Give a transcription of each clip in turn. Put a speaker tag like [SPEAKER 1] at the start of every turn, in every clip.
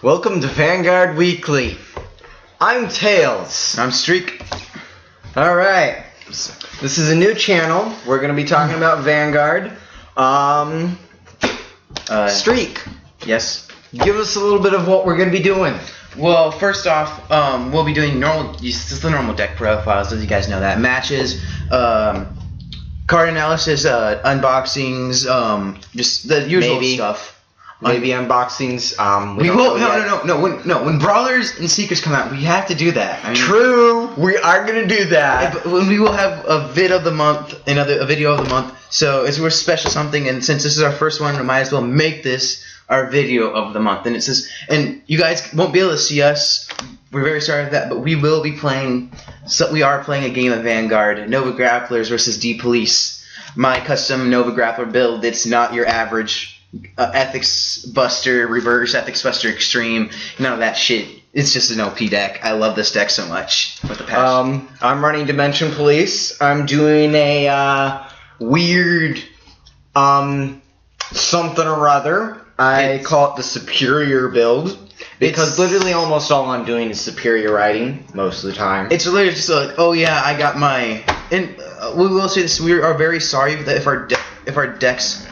[SPEAKER 1] Welcome to Vanguard Weekly. I'm Tails.
[SPEAKER 2] I'm Streak.
[SPEAKER 1] Alright. This is a new channel. We're going to be talking about Vanguard. Streak.
[SPEAKER 2] Yes?
[SPEAKER 1] Give us a little bit of what we're going to be doing.
[SPEAKER 2] Well, first off, we'll be doing just the normal deck profiles, as you guys know that. Matches, card analysis, unboxings, just the usual stuff.
[SPEAKER 1] Maybe unboxings.
[SPEAKER 2] When Brawlers and Seekers come out, we have to do that. I mean,
[SPEAKER 1] True, we are gonna do that.
[SPEAKER 2] When we will have a vid of the month, a video of the month. So we're special something, and since this is our first one, we might as well make this our video of the month. And it says, and you guys won't be able to see us. We're very sorry for that, but we will be playing. So we are playing a game of Vanguard, Nova Grapplers versus D Police. My custom Nova Grappler build. It's not your average. Ethics Buster, Reverse Ethics Buster Extreme, none of that shit. It's just an OP deck. I love this deck so much. With the passion.
[SPEAKER 1] I'm running Dimension Police. I'm doing a weird something or other. I call it the Superior build because literally almost all I'm doing is superior writing most of the time.
[SPEAKER 2] It's literally just like, oh yeah, I got my. And we will say this: we are very sorry that if our decks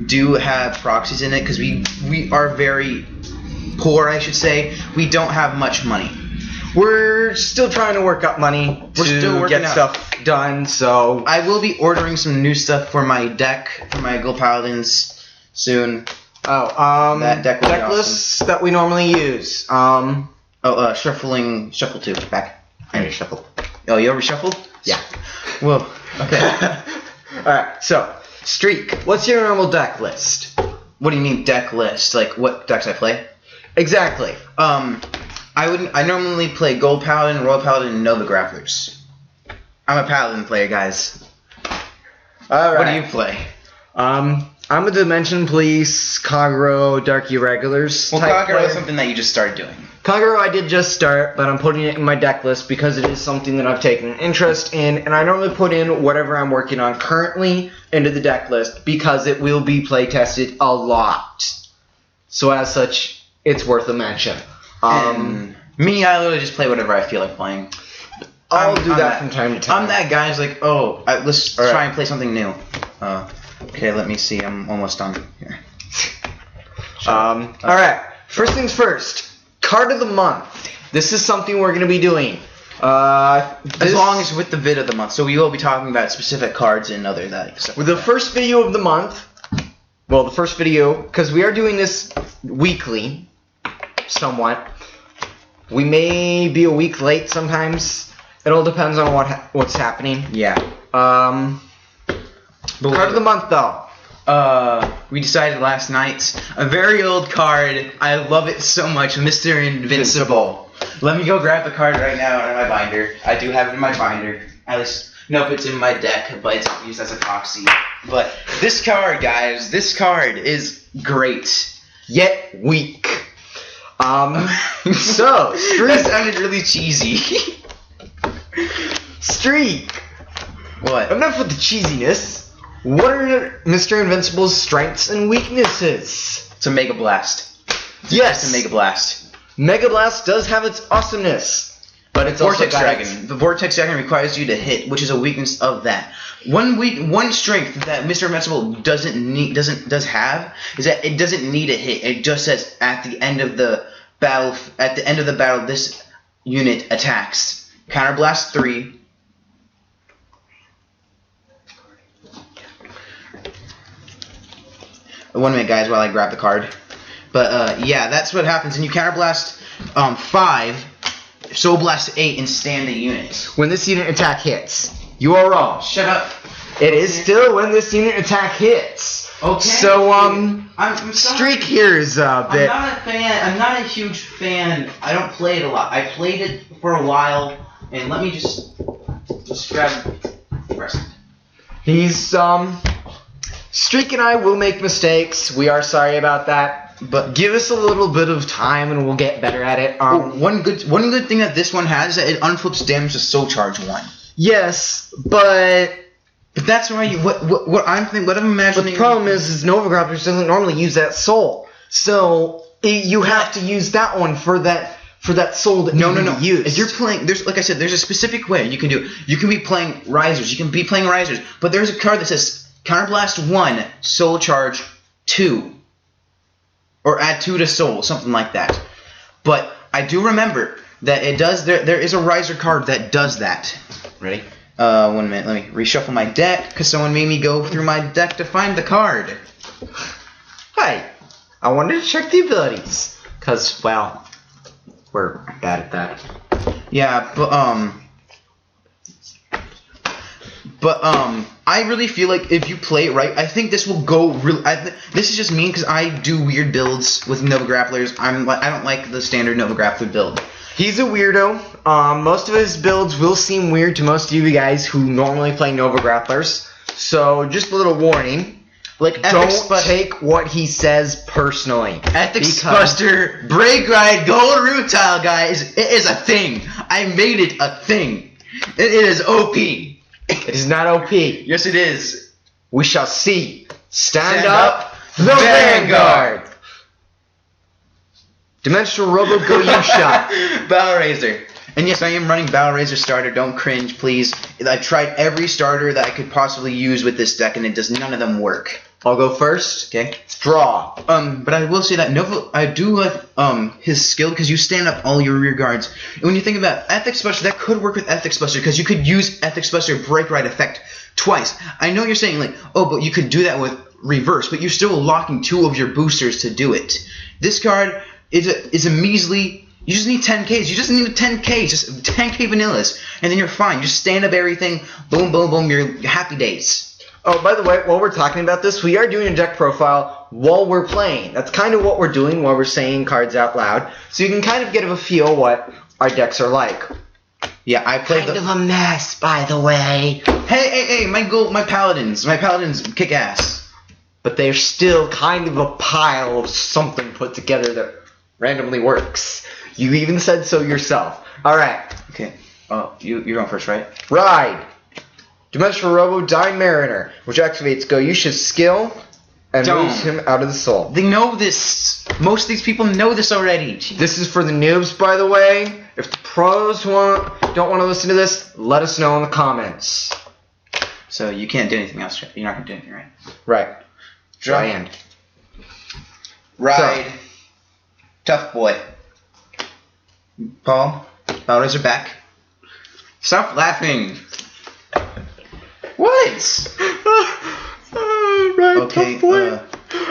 [SPEAKER 2] do have proxies in it, because we are very poor, I should say. We don't have much money.
[SPEAKER 1] We're still trying to work up money to get stuff done, so
[SPEAKER 2] I will be ordering some new stuff for my deck, for my Gold Paladins soon.
[SPEAKER 1] That deck lists that we normally use.
[SPEAKER 2] Shuffle 2 back. I already shuffled. Oh, you already shuffled?
[SPEAKER 1] Yeah.
[SPEAKER 2] Whoa. Okay.
[SPEAKER 1] Alright, so Streak, what's your normal deck list?
[SPEAKER 2] What do you mean deck list? Like what decks I play?
[SPEAKER 1] Exactly.
[SPEAKER 2] I normally play Gold Paladin, Royal Paladin, and Nova Grapplers. I'm a Paladin player, guys.
[SPEAKER 1] Alright.
[SPEAKER 2] What do you play?
[SPEAKER 1] I'm a Dimension Police, Kagero, Dark Irregulars.
[SPEAKER 2] Well, Kagero is something that you just started doing.
[SPEAKER 1] Kagero I did just start, but I'm putting it in my deck list because it is something that I've taken an interest in, and I normally put in whatever I'm working on currently into the deck list because it will be play tested a lot. So as such, it's worth a mention.
[SPEAKER 2] Me, I literally just play whatever I feel like playing.
[SPEAKER 1] I'll do that from time to time.
[SPEAKER 2] I'm that guy who's like, oh, let's try and play something new. Okay, let me see. I'm almost done here.
[SPEAKER 1] Alright, first things first. Card of the month. This is something we're going to be doing.
[SPEAKER 2] As long as with the vid of the month. So we will be talking about specific cards and other stuff.
[SPEAKER 1] With the first video of the month, well, the first video, because we are doing this weekly, somewhat. We may be a week late sometimes. It all depends on what's happening.
[SPEAKER 2] Yeah.
[SPEAKER 1] Card of the month, though.
[SPEAKER 2] We decided last night. A very old card. I love it so much. Mr. Invincible. Let me go grab the card right now in my binder. I do have it in my binder. At least, nope, it's in my deck, but it's used as a proxy. But this card, guys, this card is great.
[SPEAKER 1] Yet weak. So, Streak.
[SPEAKER 2] That sounded really cheesy.
[SPEAKER 1] Streak.
[SPEAKER 2] What?
[SPEAKER 1] Enough with the cheesiness. What are Mr. Invincible's strengths and weaknesses?
[SPEAKER 2] It's a Mega Blast.
[SPEAKER 1] Yes.
[SPEAKER 2] It's a Mega Blast.
[SPEAKER 1] Mega Blast does have its awesomeness, but it's
[SPEAKER 2] Vortex
[SPEAKER 1] also
[SPEAKER 2] Dragon. The Vortex Dragon requires you to hit, which is a weakness of that. One strength that Mr. Invincible does have is that it doesn't need a hit. It just says at the end of the battle. At the end of the battle, this unit attacks. Counterblast 3. One minute, guys, while I grab the card. But yeah, that's what happens, and you counterblast 5, Soul Blast 8, and stand the unit.
[SPEAKER 1] when this unit attack hits. You are wrong.
[SPEAKER 2] Shut up.
[SPEAKER 1] It is still when this unit attack hits.
[SPEAKER 2] Okay.
[SPEAKER 1] So
[SPEAKER 2] I'm
[SPEAKER 1] Streak here is a bit.
[SPEAKER 2] I'm not a fan. I'm not a huge fan. I don't play it a lot. I played it for a while, and let me just grab the rest.
[SPEAKER 1] He's Streak and I will make mistakes. We are sorry about that, but give us a little bit of time and we'll get better at it.
[SPEAKER 2] One good thing that this one has is that it unflips damage to Soul Charge 1.
[SPEAKER 1] Yes, but
[SPEAKER 2] that's why what I'm imagining.
[SPEAKER 1] The problem is Nova Grapplers doesn't normally use that soul. So You have to use that one for that soul that
[SPEAKER 2] No.
[SPEAKER 1] used.
[SPEAKER 2] If you're playing, like I said, there's a specific way you can do it. You can be playing risers. You can be playing risers, but there's a card that says Counterblast 1, Soul Charge 2, or add 2 to Soul, something like that. But I do remember that it does. There is a riser card that does that. Ready? 1 minute. Let me reshuffle my deck because someone made me go through my deck to find the card.
[SPEAKER 1] Hi, I wanted to check the abilities because well, we're bad at that.
[SPEAKER 2] Yeah, but I really feel like if you play it right, I think this will go really. This is just me because I do weird builds with Nova Grapplers. I don't like the standard Nova Grappler build.
[SPEAKER 1] He's a weirdo. Most of his builds will seem weird to most of you guys who normally play Nova Grapplers. So just a little warning. Don't take what he says personally.
[SPEAKER 2] Ethics Buster, Break Ride, Gold Root Tile, guys. It is a thing. I made it a thing. It is OP.
[SPEAKER 1] It is not OP.
[SPEAKER 2] Yes, it is.
[SPEAKER 1] We shall see. Stand up, the Vanguard. Dimensional Robo Go You Shot.
[SPEAKER 2] Battle Razor. And yes, I am running Battle Razor starter. Don't cringe, please. I tried every starter that I could possibly use with this deck, and none of them work.
[SPEAKER 1] I'll go first.
[SPEAKER 2] Okay.
[SPEAKER 1] Draw.
[SPEAKER 2] But I will say that Nova, I do like his skill because you stand up all your rear guards. And when you think about Ethics Buster, that could work with Ethics Buster because you could use Ethics Buster Break Ride effect twice. I know you're saying like, oh, but you could do that with reverse, but you're still locking 2 of your boosters to do it. This card is a measly. You just need 10Ks. You just need 10Ks. Just 10K vanillas, and then you're fine. You just stand up everything. Boom, boom, boom. You're happy days.
[SPEAKER 1] Oh, by the way, while we're talking about this, we are doing a deck profile while we're playing. That's kind of what we're doing while we're saying cards out loud, so you can kind of get a feel what our decks are like.
[SPEAKER 2] Yeah, I played
[SPEAKER 1] kind of a mess, by the way.
[SPEAKER 2] Hey, my paladins kick ass,
[SPEAKER 1] but they're still kind of a pile of something put together that randomly works. You even said so yourself. All right.
[SPEAKER 2] Okay. Oh, you're going first, right?
[SPEAKER 1] Ride. Dimensional Robo Die Mariner, which activates Go Yusha's skill and moves him out of the soul.
[SPEAKER 2] They know this. Most of these people know this already. Jeez.
[SPEAKER 1] This is for the noobs, by the way. If the pros don't want to listen to this, let us know in the comments.
[SPEAKER 2] So you can't do anything else. You're not going to do anything, right?
[SPEAKER 1] Right.
[SPEAKER 2] Draw.
[SPEAKER 1] End.
[SPEAKER 2] Ride. So. Tough boy. Paul, Bowders are back. Stop laughing. What?
[SPEAKER 1] Right,
[SPEAKER 2] okay,
[SPEAKER 1] tough boy.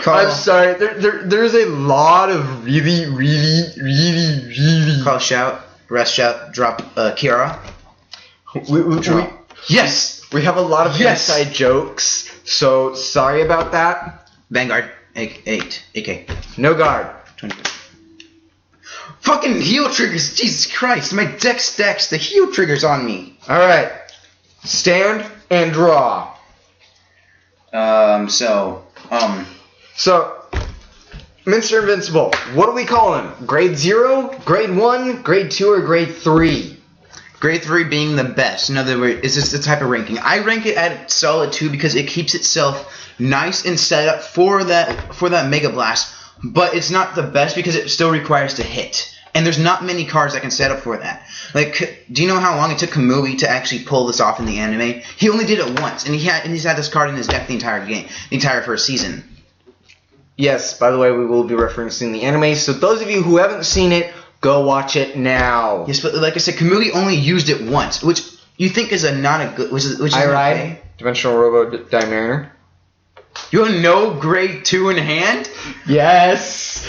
[SPEAKER 2] Carl,
[SPEAKER 1] I'm sorry. There's a lot of really.
[SPEAKER 2] Carl shout, rest shout, drop Kiara. Yes!
[SPEAKER 1] We have a lot of inside jokes, so sorry about that.
[SPEAKER 2] Vanguard, 8, AK.
[SPEAKER 1] No guard.
[SPEAKER 2] 20. Fucking heal triggers, Jesus Christ, my deck stacks the heal triggers on me.
[SPEAKER 1] Alright. Stand and draw.
[SPEAKER 2] So,
[SPEAKER 1] Mr. Invincible, what do we call him? Grade 0, Grade 1, Grade 2, or Grade 3?
[SPEAKER 2] Grade 3 being the best. In other words, it's just the type of ranking. I rank it at solid 2 because it keeps itself nice and set up for that Mega Blast, but it's not the best because it still requires to hit. And there's not many cards that can set up for that. Like, do you know how long it took Kamui to actually pull this off in the anime? He only did it once, and he's had this card in his deck the entire game, the entire first season.
[SPEAKER 1] Yes, by the way, we will be referencing the anime, so those of you who haven't seen it, go watch it now.
[SPEAKER 2] Yes, but like I said, Kamui only used it once, which you think is not a good... Which is
[SPEAKER 1] I ride,
[SPEAKER 2] okay.
[SPEAKER 1] Dimensional Robo Die Mariner.
[SPEAKER 2] You have no Grade 2 in hand?
[SPEAKER 1] Yes.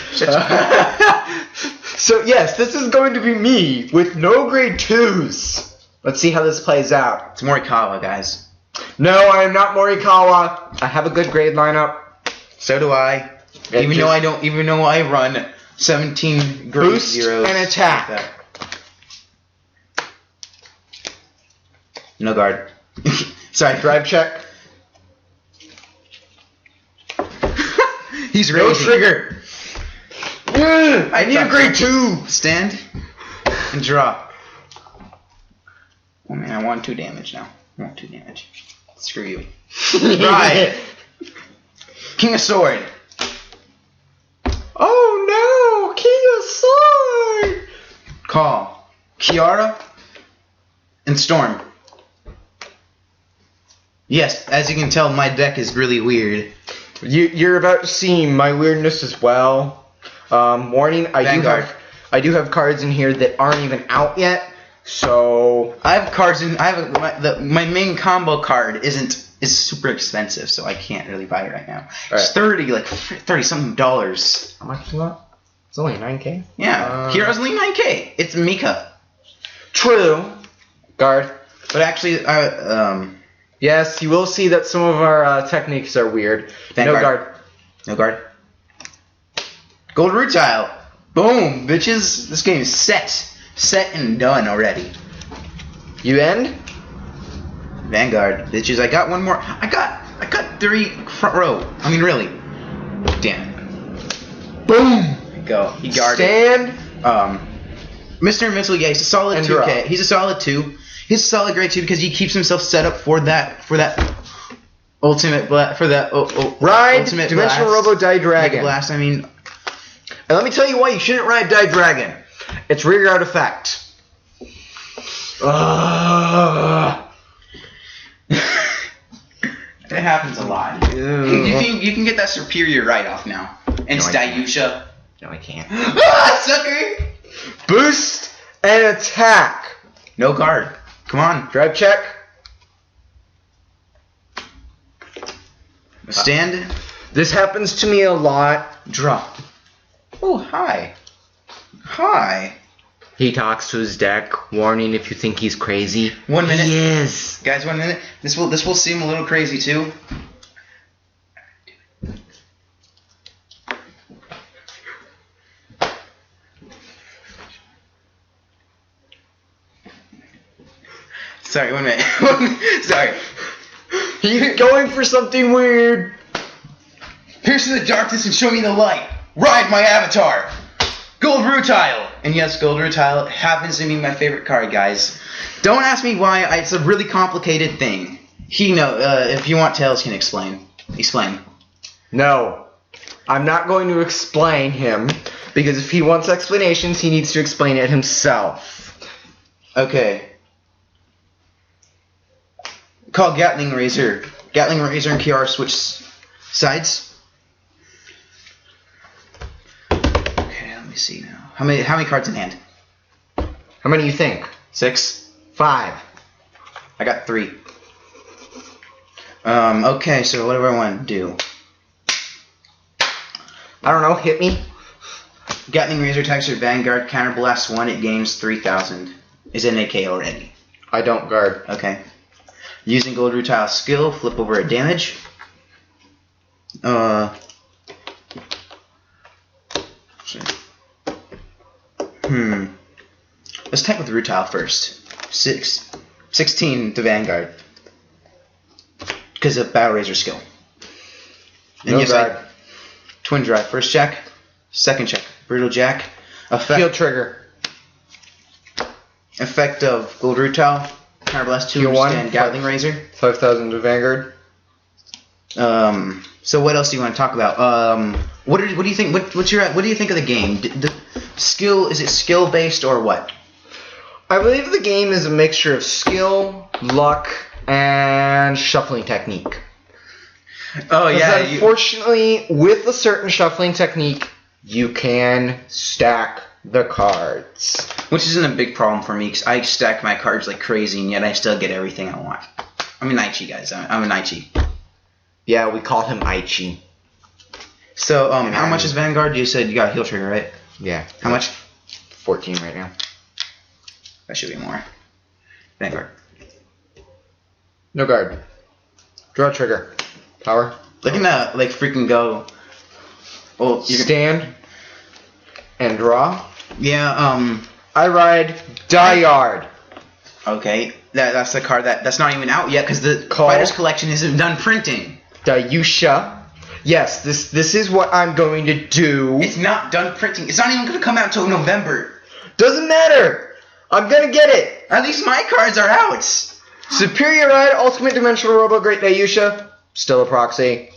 [SPEAKER 1] So yes, this is going to be me with no Grade 2s. Let's see how this plays out.
[SPEAKER 2] It's Morikawa, guys.
[SPEAKER 1] No, I am not Morikawa. I have a good grade lineup.
[SPEAKER 2] So do I. Even though I run 17 grade
[SPEAKER 1] boost
[SPEAKER 2] zeros
[SPEAKER 1] and attack.
[SPEAKER 2] Like no guard.
[SPEAKER 1] Sorry, drive check.
[SPEAKER 2] He's
[SPEAKER 1] no
[SPEAKER 2] raging.
[SPEAKER 1] trigger. I need a Grade 2.
[SPEAKER 2] Stand and draw. Oh man, I want 2 damage now. I want 2 damage. Screw you. Right. King of Sword.
[SPEAKER 1] Oh
[SPEAKER 2] call Kiara and Storm. Yes, as you can tell, my deck is really weird.
[SPEAKER 1] You're about to see my weirdness as well. Warning,
[SPEAKER 2] Vanguard.
[SPEAKER 1] I do have cards in here that aren't even out yet. So
[SPEAKER 2] I have cards in. My main combo card is super expensive, so I can't really buy it right now. It's
[SPEAKER 1] Right.
[SPEAKER 2] 30 something dollars.
[SPEAKER 1] how much is that? It's only 9K.
[SPEAKER 2] Yeah, Kiara's only 9K. It's Mika.
[SPEAKER 1] True. Guard.
[SPEAKER 2] But actually,
[SPEAKER 1] Yes, you will see that some of our techniques are weird.
[SPEAKER 2] Vanguard.
[SPEAKER 1] No guard.
[SPEAKER 2] No guard. Gold root tile. Boom, bitches. This game is set. Set and done already.
[SPEAKER 1] You end?
[SPEAKER 2] Vanguard. Bitches, I got one more. I got 3 front row. I mean, really. Damn it.
[SPEAKER 1] Boom.
[SPEAKER 2] Go. He guarded.
[SPEAKER 1] Stand.
[SPEAKER 2] Mr. Invincible, yeah, he's a solid
[SPEAKER 1] And
[SPEAKER 2] 2K.
[SPEAKER 1] draw.
[SPEAKER 2] He's a solid 2. He's a solid grade 2 because he keeps himself set up for that ultimate
[SPEAKER 1] Ride.
[SPEAKER 2] ultimate
[SPEAKER 1] Dimensional
[SPEAKER 2] blast.
[SPEAKER 1] Robo Die Dragon.
[SPEAKER 2] Mega blast. I mean,
[SPEAKER 1] And let me tell you why you shouldn't ride Die Dragon. It's rear guard effect.
[SPEAKER 2] that happens a lot. You can get that superior right off now. And
[SPEAKER 1] No, I can't.
[SPEAKER 2] Stayusha.
[SPEAKER 1] No, I can't.
[SPEAKER 2] Sucker!
[SPEAKER 1] Boost and attack.
[SPEAKER 2] No guard. Come on.
[SPEAKER 1] Drive check.
[SPEAKER 2] Stand.
[SPEAKER 1] This happens to me a lot.
[SPEAKER 2] Draw. Oh, hi. Hi.
[SPEAKER 1] He talks to his deck, warning if you think he's crazy.
[SPEAKER 2] 1 minute.
[SPEAKER 1] He is.
[SPEAKER 2] Guys, 1 minute. This will seem a little crazy too. Sorry, 1 minute. Sorry.
[SPEAKER 1] He's going for something weird.
[SPEAKER 2] Pierce the darkness and show me the light. Ride my avatar. Gold Rutile. And yes, Gold Rutile happens to be my favorite card, guys. Don't ask me why. It's a really complicated thing. If you want, Tails can explain. Explain.
[SPEAKER 1] No. I'm not going to explain him, because if he wants explanations, he needs to explain it himself.
[SPEAKER 2] Okay. Call Gatling Razor. Gatling Razor and Kiara switch sides. Okay, let me see now. How many cards in hand?
[SPEAKER 1] How many you think?
[SPEAKER 2] 6.
[SPEAKER 1] 5.
[SPEAKER 2] I got 3. Okay, so what do I want to do?
[SPEAKER 1] I don't know, hit me.
[SPEAKER 2] Gatling Razor attacks your Vanguard, counterblast 1, it gains 3,000. Is in AK already.
[SPEAKER 1] I don't guard.
[SPEAKER 2] Okay. Using Gold Rutile skill, flip over a damage. Let's attack with Rutile first. 16 to Vanguard. Because of Battle Razor skill. And
[SPEAKER 1] No
[SPEAKER 2] yes,
[SPEAKER 1] guard.
[SPEAKER 2] Twin Drive. First check. Second check. Brutal Jack.
[SPEAKER 1] Field trigger.
[SPEAKER 2] Effect of Gold Rutile. Counterblast 2
[SPEAKER 1] Heal 1.
[SPEAKER 2] and Gatling Razor.
[SPEAKER 1] 5,000 to Vanguard.
[SPEAKER 2] So what else do you want to talk about? What do you think? What do you think of the game? Is it skill based or what?
[SPEAKER 1] I believe the game is a mixture of skill, luck, and shuffling technique.
[SPEAKER 2] Oh
[SPEAKER 1] Because unfortunately, with a certain shuffling technique, you can stack the cards.
[SPEAKER 2] Which isn't a big problem for me because I stack my cards like crazy and yet I still get everything I want. I'm an Aichi, guys. I'm an Aichi.
[SPEAKER 1] Yeah, we call him Aichi.
[SPEAKER 2] So how much is Vanguard? You said you got a heal trigger, right?
[SPEAKER 1] Yeah.
[SPEAKER 2] How much?
[SPEAKER 1] 14 right now.
[SPEAKER 2] That should be more. Vanguard.
[SPEAKER 1] No guard. Draw trigger. Power.
[SPEAKER 2] Look at that, like freaking go. Oh,
[SPEAKER 1] Stand. And draw.
[SPEAKER 2] Yeah.
[SPEAKER 1] I ride Diard.
[SPEAKER 2] Okay. That's the card that's not even out yet because the
[SPEAKER 1] Call.
[SPEAKER 2] Fighters Collection isn't done printing.
[SPEAKER 1] Dayusha. Yes, this is what I'm going to do.
[SPEAKER 2] It's not done printing. It's not even going to come out until November.
[SPEAKER 1] Doesn't matter. I'm gonna get it.
[SPEAKER 2] At least my cards are out.
[SPEAKER 1] Superior Ride, Ultimate Dimensional Robo, Great Dayusha. Still a proxy.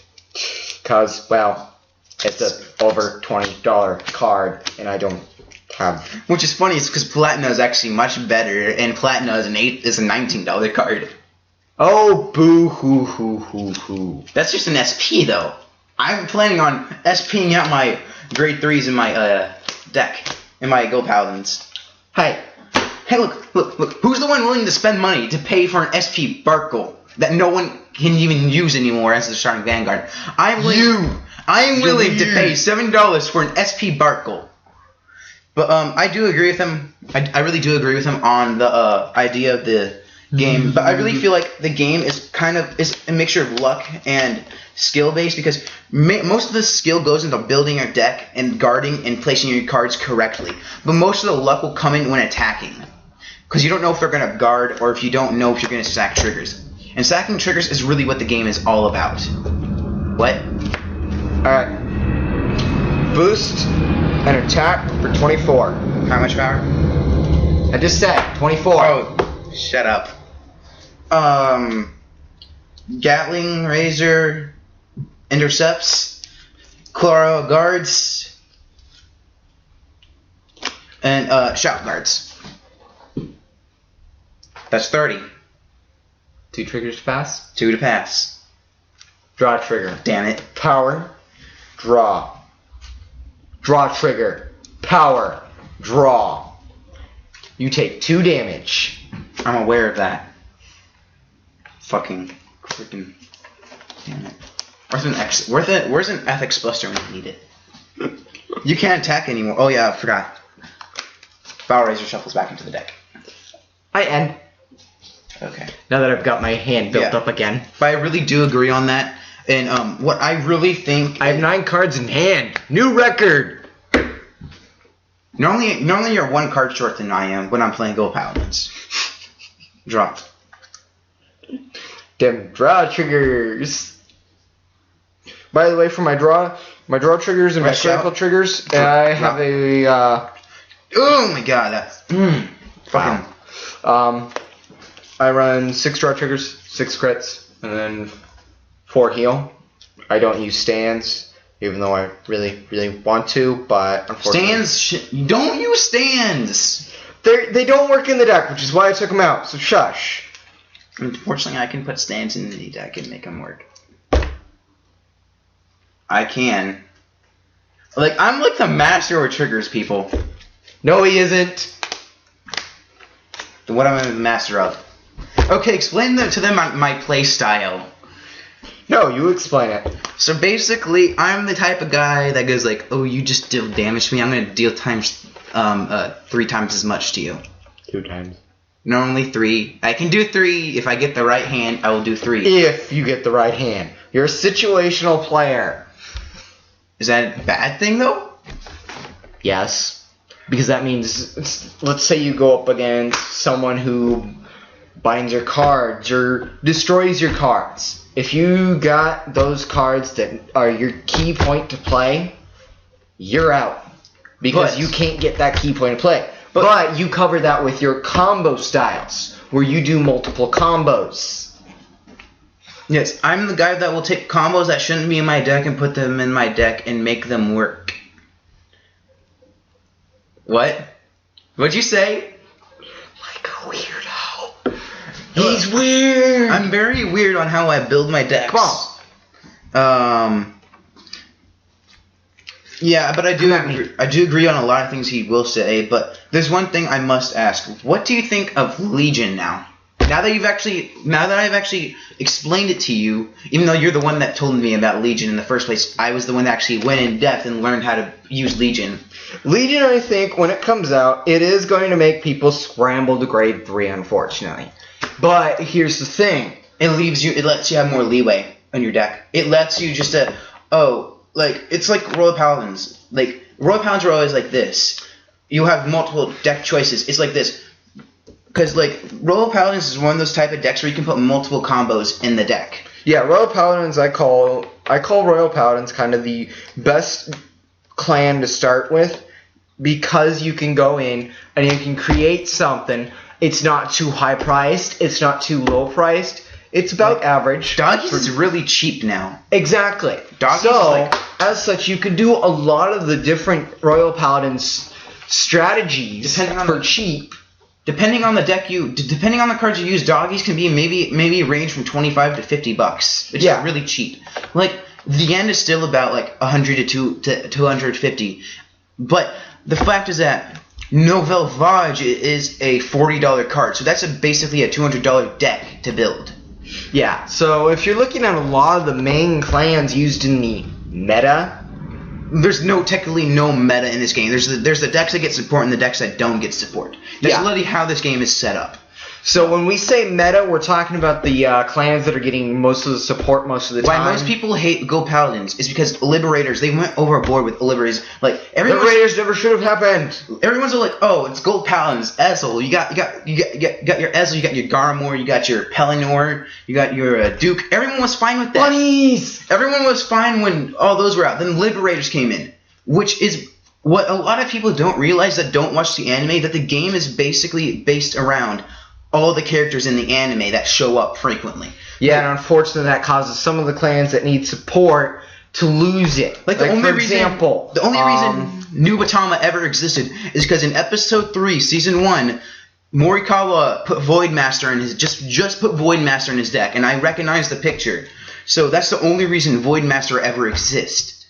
[SPEAKER 1] Cause, well, it's a over $20 card, and I don't Have.
[SPEAKER 2] Which is funny, it's because Platina is actually much better, and Platina is a $19 card.
[SPEAKER 1] Oh, boo hoo hoo hoo hoo.
[SPEAKER 2] That's just an SP though. I'm planning on SPing out my grade 3s in my deck, in my Gold Paladins.
[SPEAKER 1] Hey,
[SPEAKER 2] look. Who's the one willing to spend money to pay for an SP Barkle that no one can even use anymore as the starting Vanguard? I am willing to pay $7 for an SP Barkle. But I do agree with him. I really do agree with him on the idea of the game. But I really feel like the game is a mixture of luck and skill based, because most of the skill goes into building your deck and guarding and placing your cards correctly. But most of the luck will come in when attacking, because you don't know if they're going to guard or if you don't know if you're going to sack triggers. And sacking triggers is really what the game is all about. What?
[SPEAKER 1] Alright. Boost and attack for 24.
[SPEAKER 2] How much power?
[SPEAKER 1] I just said 24.
[SPEAKER 2] Oh, shut up. Gatling Razor intercepts, Chloro guards, and shout guards. That's 30.
[SPEAKER 1] 2 triggers to pass.
[SPEAKER 2] 2 to pass.
[SPEAKER 1] Draw trigger.
[SPEAKER 2] Damn it.
[SPEAKER 1] Power. Draw. Draw trigger. Power. Draw. You take 2 damage.
[SPEAKER 2] I'm aware of that. Fucking freaking damn it. Where's an ethics buster when you need it? You can't attack anymore. Oh yeah, I forgot. Bow Razor shuffles back into the deck.
[SPEAKER 1] I end.
[SPEAKER 2] Okay.
[SPEAKER 1] Now that I've got my hand built up again.
[SPEAKER 2] But I really do agree on that. And what I really think,
[SPEAKER 1] I have 9 cards in hand. New record.
[SPEAKER 2] Normally you're 1 card short than I am when I'm playing Gold Paladins. Draw.
[SPEAKER 1] Damn draw triggers. By the way, for my draw triggers and my critical triggers, I have a
[SPEAKER 2] oh my god, that's fucking.
[SPEAKER 1] Wow. I run 6 draw triggers, 6 crits, and then 4 heal. I don't use stands, even though I really, really want to, but unfortunately...
[SPEAKER 2] Don't use stands!
[SPEAKER 1] They don't work in the deck, which is why I took them out, so shush.
[SPEAKER 2] Unfortunately, I can put stands in the deck and make them work. I can. Like, I'm like the master of triggers, people.
[SPEAKER 1] No, he isn't.
[SPEAKER 2] What am I the master of? Okay, explain to them my play style.
[SPEAKER 1] No, you explain it.
[SPEAKER 2] So basically, I'm the type of guy that goes like, oh, you just deal damage to me, I'm going to deal 3 times as much to you.
[SPEAKER 1] 2 times.
[SPEAKER 2] Normally 3. I can do 3. If I get the right hand, I will do 3.
[SPEAKER 1] If you get the right hand. You're a situational player.
[SPEAKER 2] Is that a bad thing, though?
[SPEAKER 1] Yes. Because that means, let's say you go up against someone who binds your cards or destroys your cards. If you got those cards that are your key point to play, you're out. Because you can't get that key point to play. But you cover that with your combo styles, where you do multiple combos.
[SPEAKER 2] Yes, I'm the guy that will take combos that shouldn't be in my deck and put them in my deck and make them work. What? What'd you say?
[SPEAKER 1] Like a weirdo. He's weird.
[SPEAKER 2] I'm very weird on how I build my decks.
[SPEAKER 1] Come on.
[SPEAKER 2] Yeah, but I do agree on a lot of things he will say, but there's one thing I must ask. What do you think of Legion now? Now that I've actually explained it to you, even though you're the one that told me about Legion in the first place, I was the one that actually went in depth and learned how to use Legion.
[SPEAKER 1] Legion, I think, when it comes out, it is going to make people scramble to grade 3, unfortunately. But here's the thing.
[SPEAKER 2] It lets you have more leeway on your deck. It lets you just it's like Royal Paladins. Like, Royal Paladins are always like this. You have multiple deck choices. It's like this. Because, like, Royal Paladins is one of those type of decks where you can put multiple combos in the deck.
[SPEAKER 1] Yeah, Royal Paladins, I call Royal Paladins kind of the best clan to start with, because you can go in and you can create something. It's not too high priced. It's not too low priced. It's about average.
[SPEAKER 2] Doggies is really cheap now.
[SPEAKER 1] Exactly.
[SPEAKER 2] Doggies
[SPEAKER 1] as such, you can do a lot of the different Royal Paladins strategies for cheap.
[SPEAKER 2] Depending on the cards you use, doggies can be maybe range from $25 to $50, which is really cheap. Like the end is still about like 100 to 250, but the fact is that Nouvelle Vague is a $40 card, so that's basically a $200 deck to build.
[SPEAKER 1] Yeah, so if you're looking at a lot of the main clans used in the meta,
[SPEAKER 2] there's technically no meta in this game. There's the decks that get support and the decks that don't get support. That's literally how this game is set up.
[SPEAKER 1] So when we say meta, we're talking about the clans that are getting most of the support most of the time.
[SPEAKER 2] Why most people hate Gold Paladins is because Liberators, they went overboard with Liberators. Like
[SPEAKER 1] Liberators never should have happened.
[SPEAKER 2] Everyone's like, oh, it's Gold Paladins, Ezel. You got your Ezel, you got your Garmor, you got your Pelennor, you got your Duke. Everyone was fine with that.
[SPEAKER 1] Bunnies!
[SPEAKER 2] Everyone was fine when all those were out. Then Liberators came in, which is what a lot of people don't realize that don't watch the anime, that the game is basically based around all the characters in the anime that show up frequently.
[SPEAKER 1] Yeah, and unfortunately that causes some of the clans that need support to lose it.
[SPEAKER 2] Like the only reason Nubatama ever existed is because in episode 3, season 1, Morikawa put Voidmaster in his just put Voidmaster in his deck, and I recognized the picture. So that's the only reason Voidmaster ever exists.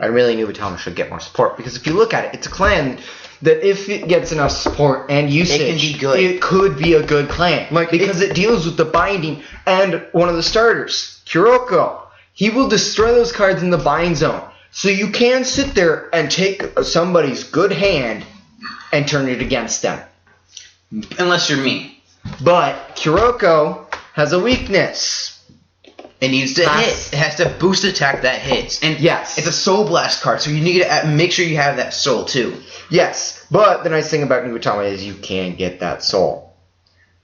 [SPEAKER 1] I really knew Nubatama should get more support, because if you look at it, it's a clan that if it gets enough support and usage,
[SPEAKER 2] it can be good.
[SPEAKER 1] It could be a good clan. Because it deals with the binding, and one of the starters, Kuroko, he will destroy those cards in the bind zone. So you can sit there and take somebody's good hand and turn it against them.
[SPEAKER 2] Unless you're me.
[SPEAKER 1] But Kuroko has a weakness.
[SPEAKER 2] It needs to hit. It has to boost attack that hits. And
[SPEAKER 1] yes,
[SPEAKER 2] it's a Soul Blast card, so you need to make sure you have that soul too.
[SPEAKER 1] Yes, but the nice thing about Nubatama is you can get that soul.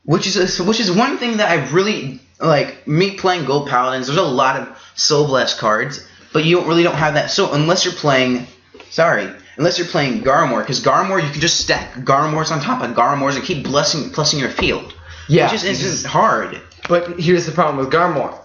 [SPEAKER 2] Which is one thing that I really like. Me playing Gold Paladins, there's a lot of Soul Blast cards, but you don't have that soul unless you're playing Garmor, because Garmor, you can just stack Garmors on top of Garmors and keep blessing your field.
[SPEAKER 1] Yeah,
[SPEAKER 2] which is hard.
[SPEAKER 1] But here's the problem with Garmor.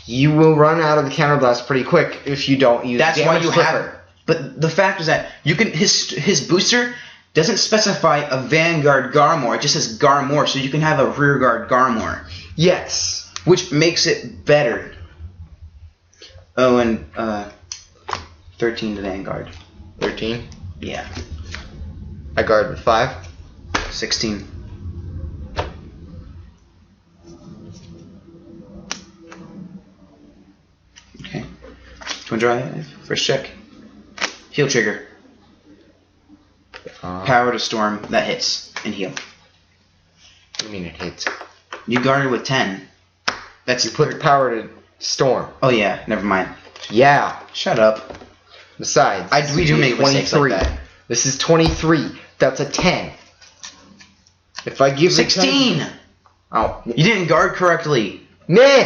[SPEAKER 1] You will run out of the counterblast pretty quick if you don't use
[SPEAKER 2] That's why you
[SPEAKER 1] flipper.
[SPEAKER 2] have it. But the fact is that you can his booster doesn't specify a Vanguard Garmor. It just says Garmor, so you can have a Rearguard Garmor.
[SPEAKER 1] Yes.
[SPEAKER 2] Which makes it better. Oh, and 13 to Vanguard.
[SPEAKER 1] 13?
[SPEAKER 2] Yeah.
[SPEAKER 1] I guard with 5.
[SPEAKER 2] 16. Okay. Twin Drive. First check. Heal trigger. Power to Storm. That hits. And heal.
[SPEAKER 1] What do you mean it hits?
[SPEAKER 2] You guarded with 10. That's
[SPEAKER 1] you put power to Storm.
[SPEAKER 2] Oh yeah, never mind.
[SPEAKER 1] Yeah.
[SPEAKER 2] Shut up.
[SPEAKER 1] Besides,
[SPEAKER 2] we do make mistakes like that.
[SPEAKER 1] This is 23. That's a 10. If I give
[SPEAKER 2] 16!
[SPEAKER 1] Oh.
[SPEAKER 2] You didn't guard correctly.
[SPEAKER 1] Nah!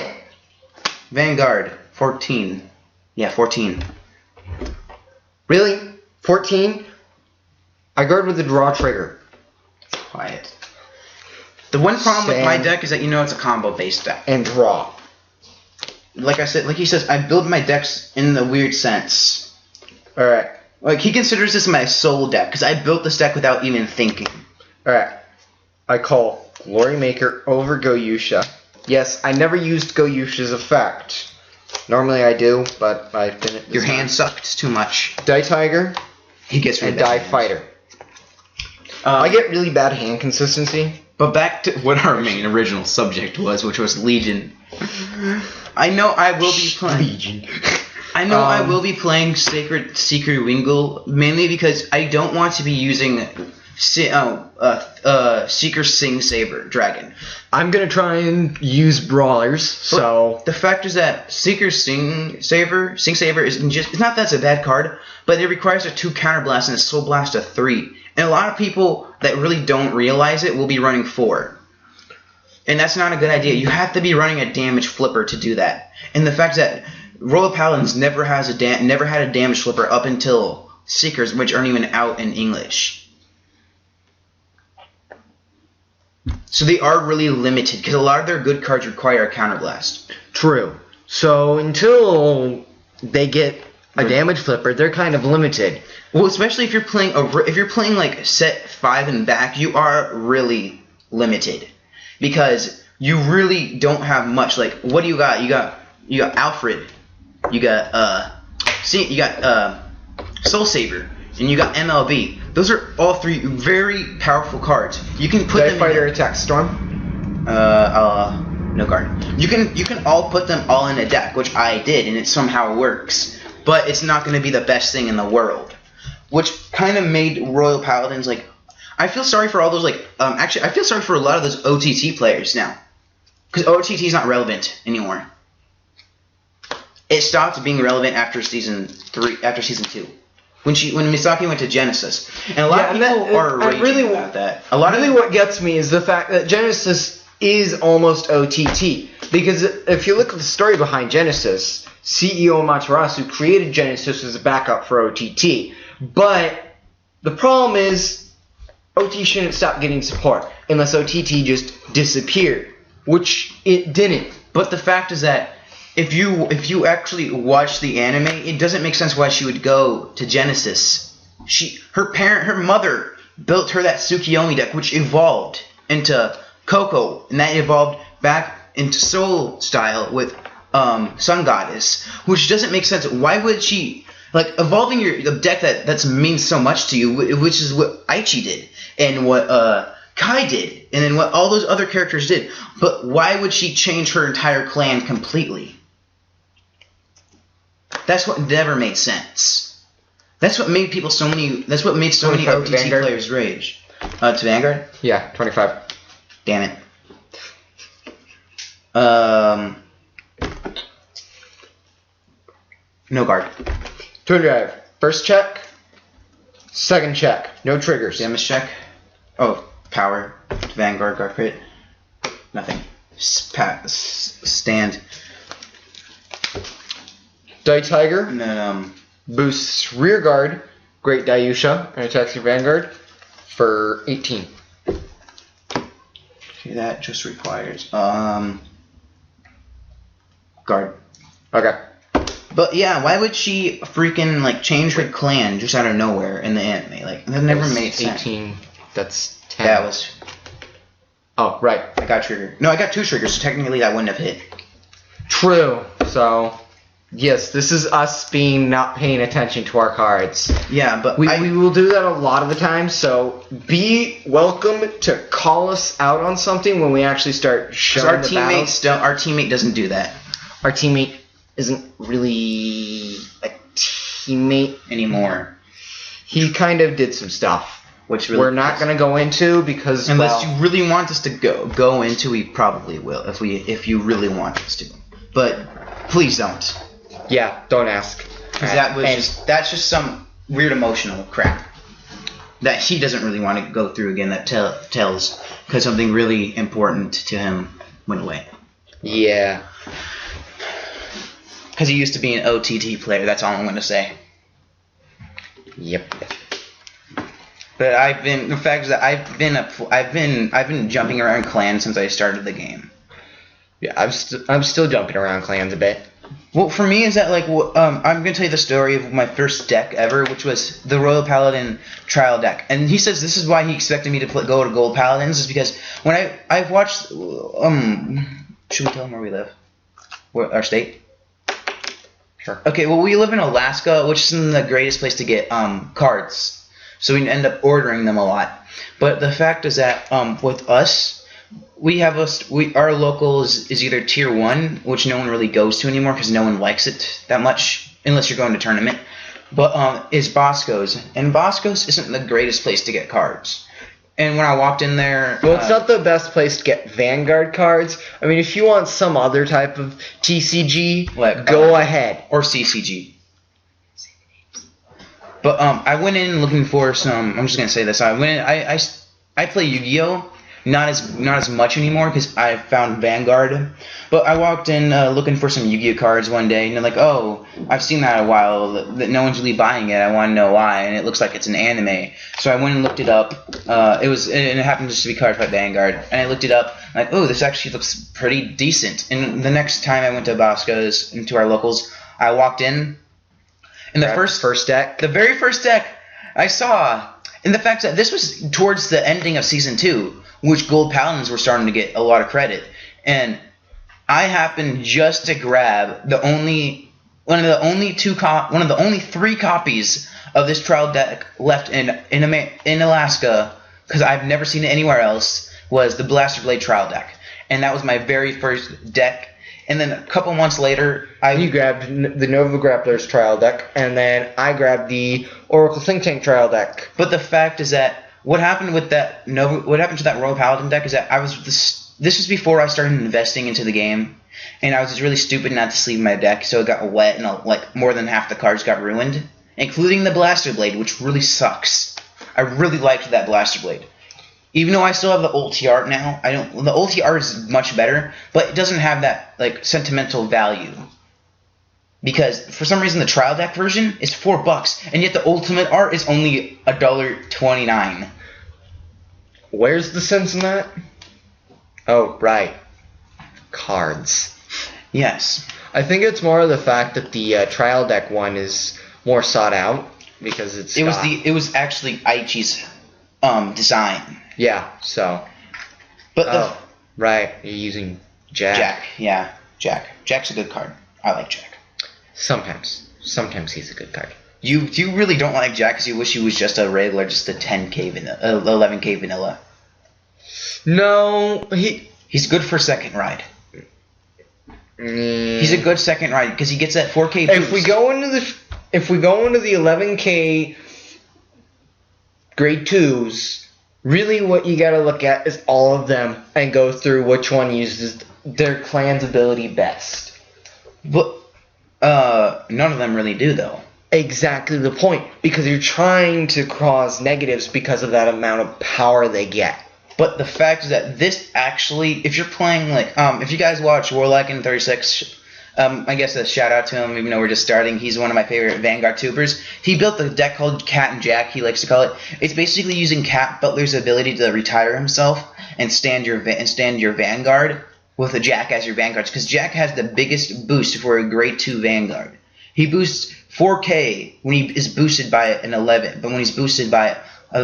[SPEAKER 2] Vanguard. 14. Yeah, 14.
[SPEAKER 1] Really? 14? I guard with the draw trigger.
[SPEAKER 2] Quiet. The one problem with my deck is that it's a combo-based deck.
[SPEAKER 1] And draw.
[SPEAKER 2] Like he says, I build my decks in the weird sense.
[SPEAKER 1] Alright.
[SPEAKER 2] Like, he considers this my soul deck, because I built this deck without even thinking.
[SPEAKER 1] Alright. I call Glory Maker over Goyusha. Yes, I never used Goyusha's effect. Normally I do, but I didn't.
[SPEAKER 2] Your hand sucked too much.
[SPEAKER 1] Die Tiger.
[SPEAKER 2] He gets really
[SPEAKER 1] and Die Fighter. I get really bad hand consistency.
[SPEAKER 2] But back to what our main original subject was, which was Legion. I know I will be playing
[SPEAKER 1] Legion.
[SPEAKER 2] I know I will be playing Sacred Seeker Wingle, mainly because I don't want to be using Seeker Sing Saber Dragon.
[SPEAKER 1] I'm gonna try and use brawlers. So
[SPEAKER 2] the fact is that Seeker Sing Saber is it's not that it's a bad card, but it requires a 2 counterblast and a Soul Blast of 3. And a lot of people that really don't realize it will be running 4. And that's not a good idea. You have to be running a damage flipper to do that. And the fact that Royal Paladins never had a damage flipper up until Seekers, which aren't even out in English. So they are really limited, because a lot of their good cards require a counterblast.
[SPEAKER 1] True. So until they get a damage flipper, they're kind of limited.
[SPEAKER 2] Well, especially if you're playing like set 5 and back, you are really limited because you really don't have much. Like, what do you got? You got Alfred, you got Soul Saver, and you got MLB. Those are all 3 very powerful cards. You can put them
[SPEAKER 1] Fighter, Attack, Storm.
[SPEAKER 2] No guard. You can all put them all in a deck, which I did, and it somehow works. But it's not going to be the best thing in the world, which kind of made Royal Paladins like. I feel sorry for all those actually I feel sorry for a lot of those OTT players now, because OTT is not relevant anymore. It stopped being relevant after season 2, when Misaki went to Genesis, and a lot of people are raging about that.
[SPEAKER 1] What gets me is the fact that Genesis is almost OTT, because if you look at the story behind Genesis, CEO Amaterasu created Genesis as a backup for OTT, but the problem is OT shouldn't stop getting support unless OTT just disappeared, which it didn't.
[SPEAKER 2] But the fact is that if you actually watch the anime, it doesn't make sense why she would go to Genesis. Her mother built her that Tsukiyomi deck, which evolved into Coco, and that evolved back into Soul style with Sun Goddess, which doesn't make sense. Why would she evolving your deck that means so much to you, which is what Aichi did and what Kai did, and then what all those other characters did. But why would she change her entire clan completely? That's what never made sense. That's what made so many OTT players rage. To Vanguard?
[SPEAKER 1] Yeah, 25.
[SPEAKER 2] Damn it. No guard.
[SPEAKER 1] 2 drive. First check. Second check. No triggers.
[SPEAKER 2] Damage check. Oh, power. Vanguard, guard crit. Nothing. Stand.
[SPEAKER 1] Die Tiger.
[SPEAKER 2] And then,
[SPEAKER 1] boosts rear guard. Great Dayusha. And attacks your Vanguard for 18.
[SPEAKER 2] Okay, that just requires, guard.
[SPEAKER 1] Okay.
[SPEAKER 2] But yeah, why would she freaking change her clan just out of nowhere in the anime? That never made sense.
[SPEAKER 1] 18. That's 10.
[SPEAKER 2] That was.
[SPEAKER 1] Oh, right.
[SPEAKER 2] I got triggered. No, I got 2 triggers, so technically that wouldn't have hit.
[SPEAKER 1] True. So, yes, this is us not paying attention to our cards.
[SPEAKER 2] Yeah, but
[SPEAKER 1] we will do that a lot of the time. So be welcome to call us out on something when we actually start showing the battles.
[SPEAKER 2] Our teammate doesn't do that.
[SPEAKER 1] Our teammate isn't really a teammate
[SPEAKER 2] anymore.
[SPEAKER 1] He kind of did some stuff,
[SPEAKER 2] which really
[SPEAKER 1] we're not going to go into because
[SPEAKER 2] unless you really want us to go into, we probably will if you really want us to. But please don't.
[SPEAKER 1] Yeah, don't ask.
[SPEAKER 2] Because that's just some weird emotional crap that he doesn't really want to go through again. That tells because something really important to him went away.
[SPEAKER 1] Yeah.
[SPEAKER 2] Because he used to be an OTT player. That's all I'm going to say.
[SPEAKER 1] Yep.
[SPEAKER 2] But the fact is that I've been jumping around clans since I started the game.
[SPEAKER 1] Yeah, I'm still jumping around clans a bit.
[SPEAKER 2] Well, for me is that I'm gonna tell you the story of my first deck ever, which was the Royal Paladin trial deck. And he says this is why he expected me to go to Gold Paladins, is because when I've watched should we tell him where we live? Our state?
[SPEAKER 1] Sure.
[SPEAKER 2] Okay, well we live in Alaska, which isn't the greatest place to get cards. So we end up ordering them a lot. But the fact is that with us, our local is either tier 1, which no one really goes to anymore because no one likes it that much unless you're going to tournament. But is Bosco's, and Bosco's isn't the greatest place to get cards. And when I walked in there,
[SPEAKER 1] well, it's not the best place to get Vanguard cards. I mean, if you want some other type of TCG, go ahead,
[SPEAKER 2] or CCG. But I went in looking for some. I'm just gonna say this. I went in. I play Yu-Gi-Oh. Not as much anymore because I found Vanguard. But I walked in looking for some Yu-Gi-Oh cards one day, and they're like, "Oh, I've seen that a while. That no one's really buying it. I want to know why." And it looks like it's an anime. So I went and looked it up. It happened just to be cards by Vanguard, and I looked it up. Like, oh, this actually looks pretty decent. And the next time I went to Bosco's, into our locals, I walked in. In the
[SPEAKER 1] first deck.
[SPEAKER 2] The very first deck I saw, and the fact that this was towards the ending of Season 2, which Gold Paladins were starting to get a lot of credit. And I happened just to grab one of the only 3 copies of this trial deck left in Alaska, because I've never seen it anywhere else, was the Blaster Blade trial deck. And that was my very first deck. And then a couple months later,
[SPEAKER 1] You grabbed the Nova Grapplers trial deck, and then I grabbed the Oracle Think Tank trial deck.
[SPEAKER 2] But the fact is that what happened to that Royal Paladin deck is that this was before I started investing into the game, and I was just really stupid not to sleeve my deck, so it got wet, and more than half the cards got ruined, including the Blaster Blade, which really sucks. I really liked that Blaster Blade. Even though I still have the ulti art now, the ulti art is much better, but it doesn't have that sentimental value. Because for some reason the trial deck version is $4, and yet the ultimate art is only $1.29.
[SPEAKER 1] Where's the sense in that? Oh, right. Cards.
[SPEAKER 2] Yes.
[SPEAKER 1] I think it's more of the fact that the trial deck one is more sought out because
[SPEAKER 2] it was actually Aichi's design.
[SPEAKER 1] Yeah, so.
[SPEAKER 2] But
[SPEAKER 1] right, you're using Jack.
[SPEAKER 2] Jack, yeah, Jack. Jack's a good card. I like Jack.
[SPEAKER 1] Sometimes he's a good card.
[SPEAKER 2] You really don't like Jack because you wish he was just a regular, just a 10k vanilla, 11k vanilla.
[SPEAKER 1] No,
[SPEAKER 2] he's good for second ride. He's a good second ride because he gets that 4k boost.
[SPEAKER 1] If we go into the 11k grade 2s, really what you gotta look at is all of them and go through which one uses their clan's ability best.
[SPEAKER 2] But none of them really do, though.
[SPEAKER 1] Exactly the point, because you're trying to cause negatives because of that amount of power they get.
[SPEAKER 2] But the fact is that this actually, if you're playing if you guys watch Warlock in 36, I guess a shout out to him, even though we're just starting. He's one of my favorite Vanguard tubers. He built a deck called Cat and Jack, he likes to call it. It's basically using Cat Butler's ability to retire himself and stand your Vanguard with a Jack as your Vanguard, because Jack has the biggest boost for a grade 2 Vanguard. He boosts 4k when he is boosted by an 11, but when he's boosted by a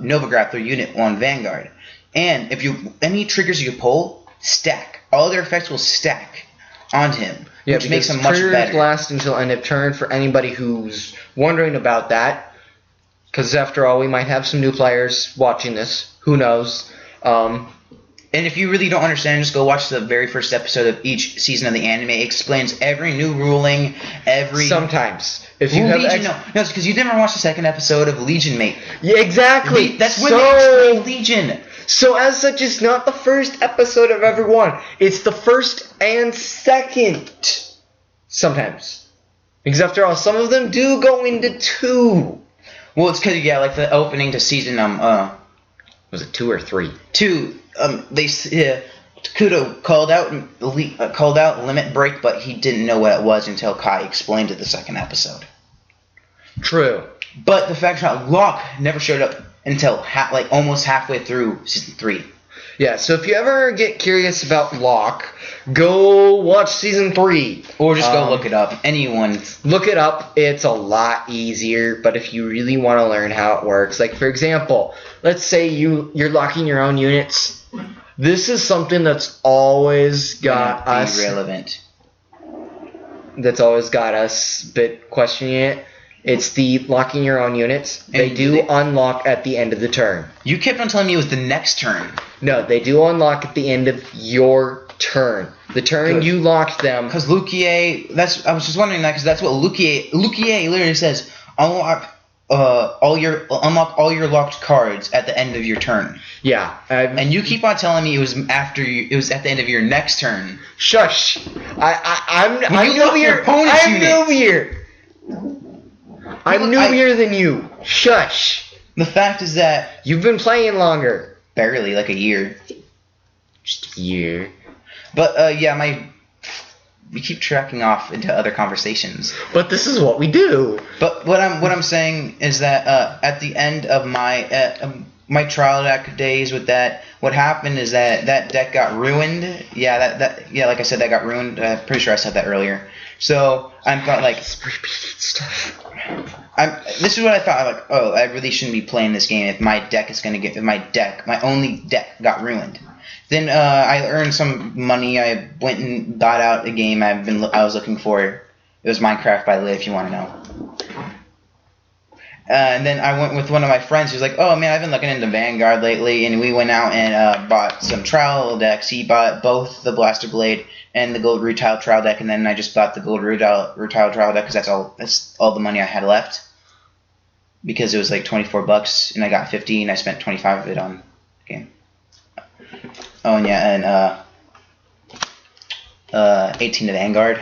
[SPEAKER 2] Nova Grappler unit on Vanguard. And if any triggers you pull, stack. All their effects will stack onto him, which makes him much better.
[SPEAKER 1] Triggers last until end of turn for anybody who's wondering about that, because after all, we might have some new players watching this. Who knows?
[SPEAKER 2] And if you really don't understand, just go watch the very first episode of each season of the anime. It explains every new ruling,
[SPEAKER 1] Sometimes. If you have
[SPEAKER 2] Legion, no, it's because you never watched the second episode of Legion, mate.
[SPEAKER 1] Yeah, exactly.
[SPEAKER 2] That's when they explain Legion.
[SPEAKER 1] So as such, it's not the first episode of every one. It's the first and second. Sometimes. Because after all, some of them do go into 2.
[SPEAKER 2] Well, it's because, yeah, the opening to season,
[SPEAKER 1] was it 2 or 3?
[SPEAKER 2] 2. Kudo called out Limit Break, but he didn't know what it was until Kai explained it the second episode.
[SPEAKER 1] True.
[SPEAKER 2] But the fact that Locke never showed up until almost halfway through season 3.
[SPEAKER 1] Yeah, so if you ever get curious about Locke, go watch season 3.
[SPEAKER 2] Or just go look it up.
[SPEAKER 1] Look it up. It's a lot easier, but if you really want to learn how it works, for example, let's say you're locking your own units. This is something that's always got us
[SPEAKER 2] relevant.
[SPEAKER 1] That's always got us bit questioning it. It's the locking your own units. They do unlock at the end of the turn.
[SPEAKER 2] You kept on telling me it was the next turn.
[SPEAKER 1] No, they do unlock at the end of your turn. The turn you locked them.
[SPEAKER 2] Because Lukier, I was just wondering that because that's what Lukier literally says. Unlock all your locked cards at the end of your turn.
[SPEAKER 1] Yeah.
[SPEAKER 2] And you keep on telling me it was at the end of your next turn.
[SPEAKER 1] Shush. I'm new here. I'm newer than you. Shush.
[SPEAKER 2] The fact is that
[SPEAKER 1] you've been playing longer.
[SPEAKER 2] Barely, a year.
[SPEAKER 1] Just a year.
[SPEAKER 2] But yeah, we keep tracking off into other conversations.
[SPEAKER 1] But this is what we do.
[SPEAKER 2] But what I'm saying is that at the end of my trial deck days with that, what happened is that deck got ruined. Yeah, like I said, that got ruined. Pretty sure I said that earlier. So I thought like
[SPEAKER 1] repeated stuff.
[SPEAKER 2] This is what I thought. Like, oh, I really shouldn't be playing this game if my only deck got ruined. Then I earned some money. I went and got out a game I was looking for. It was Minecraft by Liv, if you want to know. And then I went with one of my friends who's like, oh man, I've been looking into Vanguard lately, and we went out and bought some trial decks. He bought both the Blaster Blade and the Gold Rutile trial deck, and then I just bought the Gold Rutile trial deck because that's all the money I had left. Because it was like $24 and I got 50 and I spent 25 of it on the game. Oh and yeah, and 18 to Vanguard.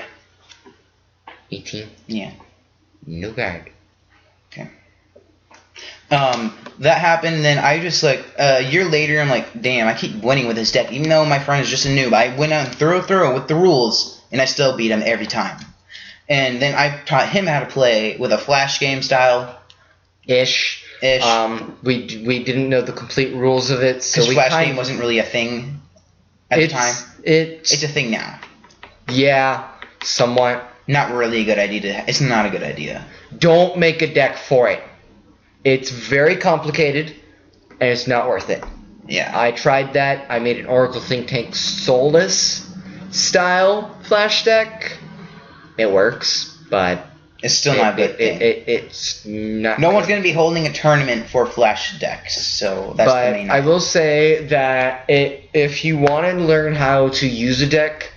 [SPEAKER 1] 18?
[SPEAKER 2] Yeah.
[SPEAKER 1] No guard.
[SPEAKER 2] Okay. That happened, and then I just like a year later I'm like, damn, I keep winning with this deck, even though my friend is just a noob. I went out and through with the rules, and I still beat him every time. And then I taught him how to play with a flash game style.
[SPEAKER 1] Ish. We didn't know the complete rules of it, so
[SPEAKER 2] flash game wasn't really a thing at the time. It's a thing now.
[SPEAKER 1] Yeah, somewhat.
[SPEAKER 2] Not really a good idea. It's not a good idea.
[SPEAKER 1] Don't make a deck for it. It's very complicated, and it's not worth it.
[SPEAKER 2] Yeah.
[SPEAKER 1] I tried that. I made an Oracle Think Tank Soulless style flash deck. It works, but
[SPEAKER 2] it's still not a good thing.
[SPEAKER 1] It's not.
[SPEAKER 2] No one's going to be holding a tournament for flash decks, so that's the main.
[SPEAKER 1] I will say that if you want to learn how to use a deck,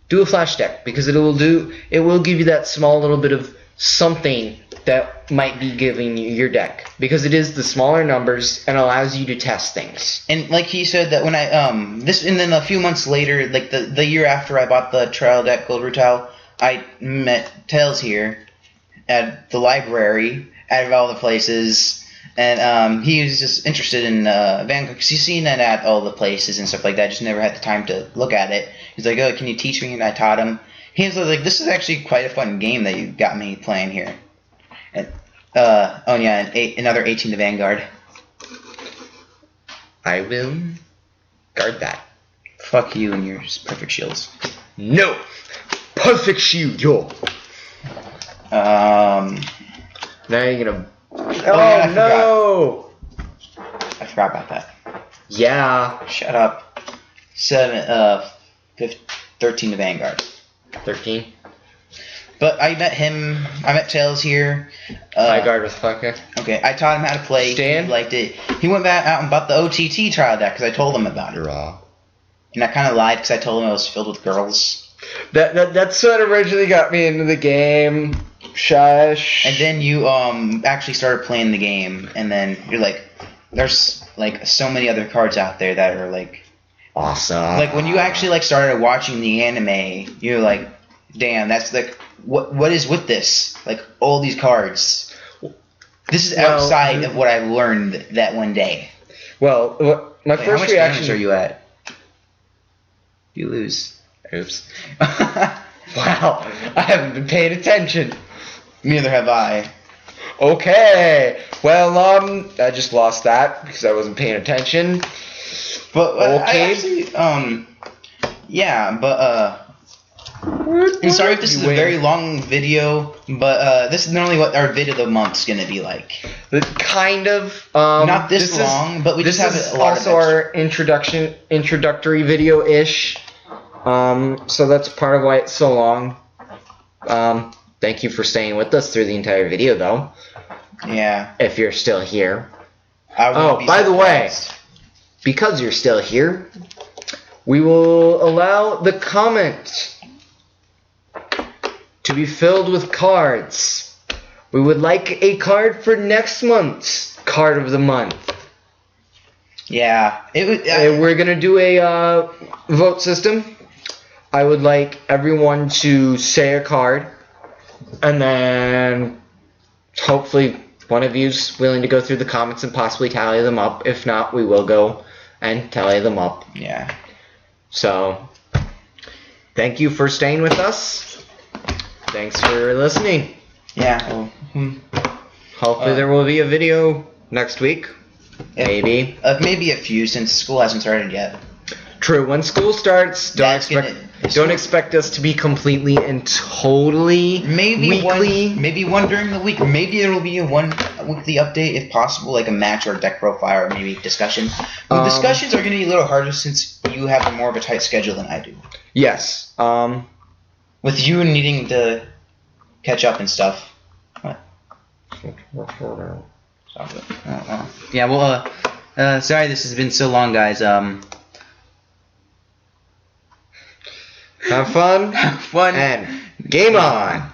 [SPEAKER 1] do a flash deck, because it will give you that small little bit of something that might be giving you your deck, because it is the smaller numbers and allows you to test things.
[SPEAKER 2] And like he said that when I and then a few months later, like the year after I bought the trial deck Gold Rutile, I met Tails here at the library, out of all the places, and he was just interested in Vanguard, because he's seen it at all the places and stuff like that. I just never had the time to look at it. He's like, oh, can you teach me? And I taught him. He was like, this is actually quite a fun game that you got me playing here. And, another 18 to Vanguard.
[SPEAKER 1] I will guard that.
[SPEAKER 2] Fuck you and your perfect shields.
[SPEAKER 1] No! Perfect shield, yo!
[SPEAKER 2] Now
[SPEAKER 1] you're gonna...
[SPEAKER 2] Oh,
[SPEAKER 1] no!
[SPEAKER 2] I forgot about that.
[SPEAKER 1] Yeah.
[SPEAKER 2] Shut up. 13 to Vanguard.
[SPEAKER 1] 13?
[SPEAKER 2] But I met Tails here.
[SPEAKER 1] I guard with fucker.
[SPEAKER 2] Okay, I taught him how to play.
[SPEAKER 1] Stan?
[SPEAKER 2] He liked it. He went back out and bought the OTT trial deck because I told him about it.
[SPEAKER 1] Raw.
[SPEAKER 2] And I kind of lied because I told him it was filled with girls.
[SPEAKER 1] That's what originally got me into the game. Shush.
[SPEAKER 2] And then you actually started playing the game, and then you're like, there's like so many other cards out there that are like
[SPEAKER 1] awesome.
[SPEAKER 2] Like when you actually like started watching the anime, you're like, damn, that's like what is with this? Like all these cards. This is outside of what I learned that one day.
[SPEAKER 1] Well, my first reaction.
[SPEAKER 2] How much are you at? You lose.
[SPEAKER 1] Oops. Wow, I haven't been paying attention.
[SPEAKER 2] Neither have I.
[SPEAKER 1] Okay. Well, I just lost that because I wasn't paying attention.
[SPEAKER 2] But
[SPEAKER 1] okay.
[SPEAKER 2] I actually, yeah, but I'm sorry if this is a very long video, but this is normally what our video of the month's gonna be like.
[SPEAKER 1] Kind of.
[SPEAKER 2] Not this long, but we just have a lot of. This is also
[SPEAKER 1] our introductory video-ish. So that's part of why it's so long. Thank you for staying with us through the entire video, though.
[SPEAKER 2] Yeah.
[SPEAKER 1] If you're still here.
[SPEAKER 2] Oh,
[SPEAKER 1] by the way, because you're still here, we will allow the comments to be filled with cards. We would like a card for next month's card of the month.
[SPEAKER 2] Yeah.
[SPEAKER 1] We're going to do a vote system. I would like everyone to say a card, and then hopefully one of you's willing to go through the comments and possibly tally them up. If not, we will go and tally them up.
[SPEAKER 2] Yeah.
[SPEAKER 1] So, thank you for staying with us. Thanks for listening.
[SPEAKER 2] Yeah.
[SPEAKER 1] Hopefully there will be a video next week. Maybe.
[SPEAKER 2] Maybe a few, since school hasn't started yet.
[SPEAKER 1] True. When school starts, don't expect us to be completely and totally weekly.
[SPEAKER 2] Maybe one during the week. Maybe there will be a one weekly update if possible, like a match or a deck profile or maybe discussion. Discussions are going to be a little harder since you have more of a tight schedule than I do.
[SPEAKER 1] Yes.
[SPEAKER 2] With you needing to catch up and stuff. What? Yeah, well, sorry this has been so long, guys.
[SPEAKER 1] Have fun.
[SPEAKER 2] Have fun.
[SPEAKER 1] And game on.